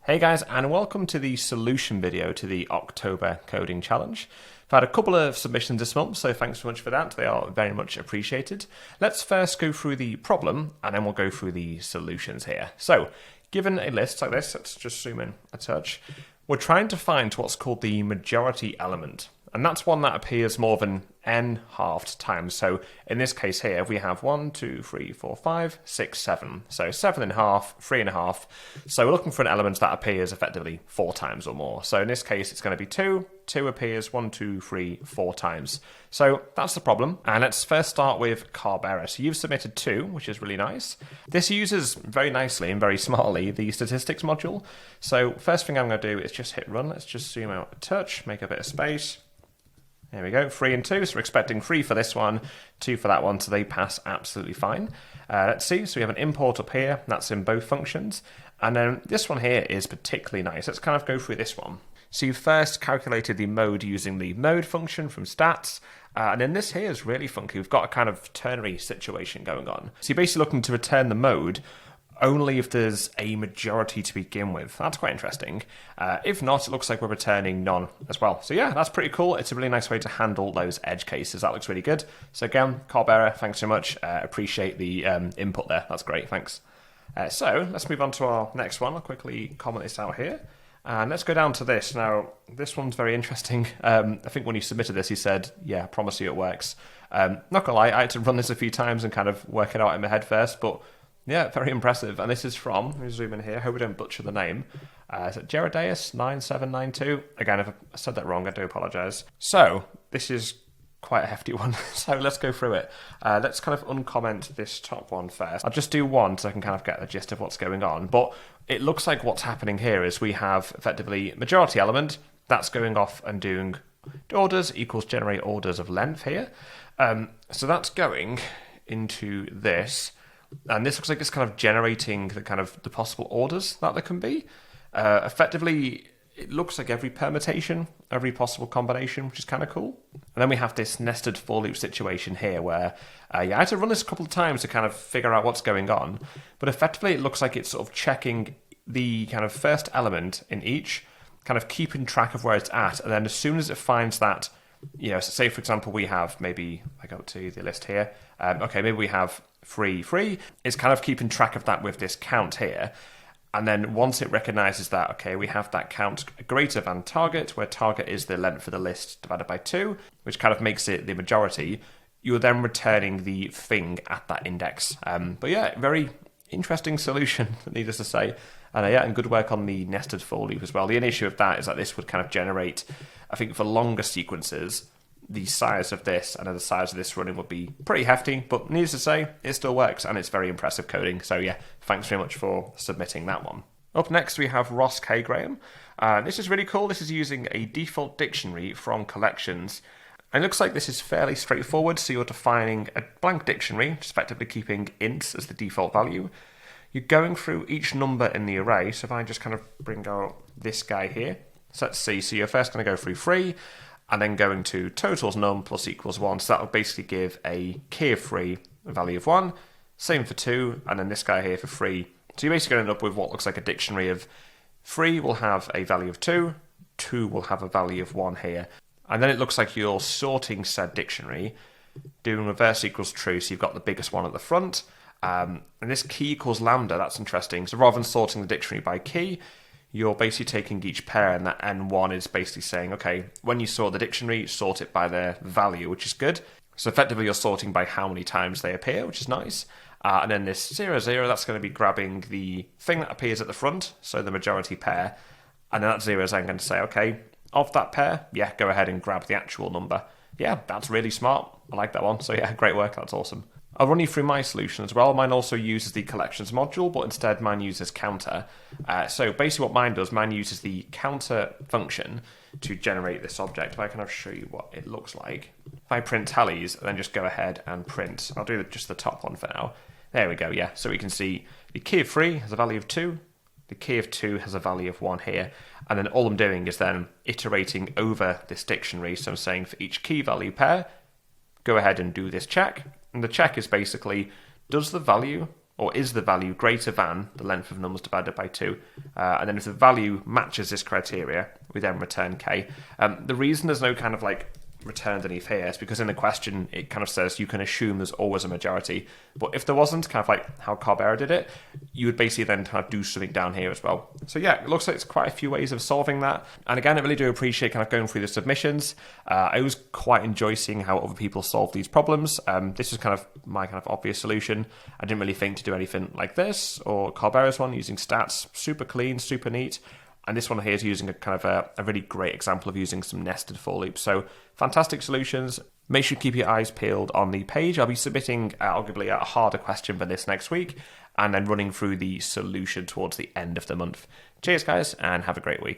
Hey guys, and welcome to the solution video to the October Coding Challenge. I've had a couple of submissions this month, so thanks so much for that. They are very much appreciated. Let's first go through the problem, and then we'll go through the solutions here. So, given a list like this, let's just zoom in a touch. We're trying to find what's called the majority element, and that's one that appears more than n halved times. So in this case here, we have 1, 2, 3, 4, 5, 6, 7. So 7 and a half, 3 and a half. So we're looking for an element that appears effectively 4 times or more. So in this case, it's going to be 2. 2 appears 1, 2, 3, 4 times. So that's the problem. And let's first start with carb error. So you've submitted 2, which is really nice. This uses very nicely and very smartly the statistics module. So first thing I'm going to do is just hit run. Let's just zoom out a touch, make a bit of space. There we go, 3 and 2, so we're expecting 3 for this one, 2 for that one, so they pass absolutely fine. Let's see, so we have an import up here, that's in both functions, and then this one here is particularly nice. Let's kind of go through this one. So you first calculated the mode using the mode function from stats, and then this here is really funky. We've got a kind of ternary situation going on. So you're basically looking to return the mode only if there's a majority to begin with. That's quite interesting. If not, it looks like we're returning none as well. So yeah, that's pretty cool. It's a really nice way to handle those edge cases. That looks really good. So again, carb error, thanks so much. Appreciate the input there. That's great, thanks. So let's move on to our next one. I'll quickly comment this out here. And let's go down to this. Now, this one's very interesting. I think when you submitted this, you said, yeah, I promise you it works. Not gonna lie, I had to run this a few times and kind of work it out in my head first, but yeah, very impressive. And this is from, let me zoom in here, hope we don't butcher the name. Is it Gerardeus 9792? Again, if I said that wrong, I do apologise. So, this is quite a hefty one, so let's go through it. Let's kind of uncomment this top one first. I'll just do one so I can kind of get the gist of what's going on. But it looks like what's happening here is we have effectively majority element, that's going off and doing orders equals generate orders of length here. So that's going into this. And this looks like it's kind of generating the possible orders that there can be. Effectively, it looks like every permutation, every possible combination, which is kind of cool. And then we have this nested for loop situation here where, I had to run this a couple of times to kind of figure out what's going on. But effectively, it looks like it's sort of checking the kind of first element in each, kind of keeping track of where it's at. And then as soon as it finds that, so say, for example, we have maybe, I go to the list here. Okay, maybe we have 3, 3. It's kind of keeping track of that with this count here. And then once it recognizes that, okay, we have that count greater than target, where target is the length of the list divided by 2, which kind of makes it the majority, you're then returning the thing at that index. But yeah, very interesting solution, needless to say. And good work on the nested for loop as well. The only issue of that is that this would kind of generate, I think for longer sequences, the size of this and the size of this running would be pretty hefty, but needless to say, it still works and it's very impressive coding. So yeah, thanks very much for submitting that one. Up next, we have Ross K. Graham. This is really cool. This is using a default dictionary from collections. And it looks like this is fairly straightforward. So you're defining a blank dictionary, just effectively keeping ints as the default value. You're going through each number in the array. So if I just kind of bring out this guy here. So let's see. So you're first going to go through 3. And then going to totals num plus equals 1. So that will basically give a key of 3, a value of 1. Same for 2, and then this guy here for 3. So you're basically going to end up with what looks like a dictionary of 3 will have a value of 2, 2 will have a value of 1 here. And then it looks like you're sorting said dictionary, doing reverse equals true, so you've got the biggest one at the front. And this key equals lambda, that's interesting. So rather than sorting the dictionary by key, you're basically taking each pair, and that N1 is basically saying, okay, when you sort the dictionary, sort it by their value, which is good. So effectively, you're sorting by how many times they appear, which is nice. And then this 0, 0, that's going to be grabbing the thing that appears at the front, so the majority pair. And then that 0 is then going to say, okay, of that pair, yeah, go ahead and grab the actual number. Yeah, that's really smart. I like that one. So yeah, great work. That's awesome. I'll run you through my solution as well. Mine also uses the collections module, but instead mine uses counter. So basically what mine does, mine uses the counter function to generate this object. If I kind of show you what it looks like. If I print tallies, and then just go ahead and print. I'll do just the top one for now. There we go, yeah. So we can see the key of 3 has a value of 2. The key of 2 has a value of 1 here. And then all I'm doing is then iterating over this dictionary. So I'm saying for each key value pair, go ahead and do this check. And the check is basically, does the value or is the value greater than the length of numbers divided by 2? And then if the value matches this criteria, we then return k. The reason there's no kind of like return underneath here is because in the question it kind of says you can assume there's always a majority, but if there wasn't, kind of like how Corbera did it, you would basically then kind of do something down here as well. So yeah, it looks like it's quite a few ways of solving that. And again, I really do appreciate kind of going through the submissions. I always quite enjoy seeing how other people solve these problems. This was kind of my kind of obvious solution. I didn't really think to do anything like this or Corbera's one using stats. Super clean, super neat. And this one here is using a kind of a really great example of using some nested for loops. So fantastic solutions. Make sure you keep your eyes peeled on the page. I'll be submitting arguably a harder question for this next week and then running through the solution towards the end of the month. Cheers, guys, and have a great week.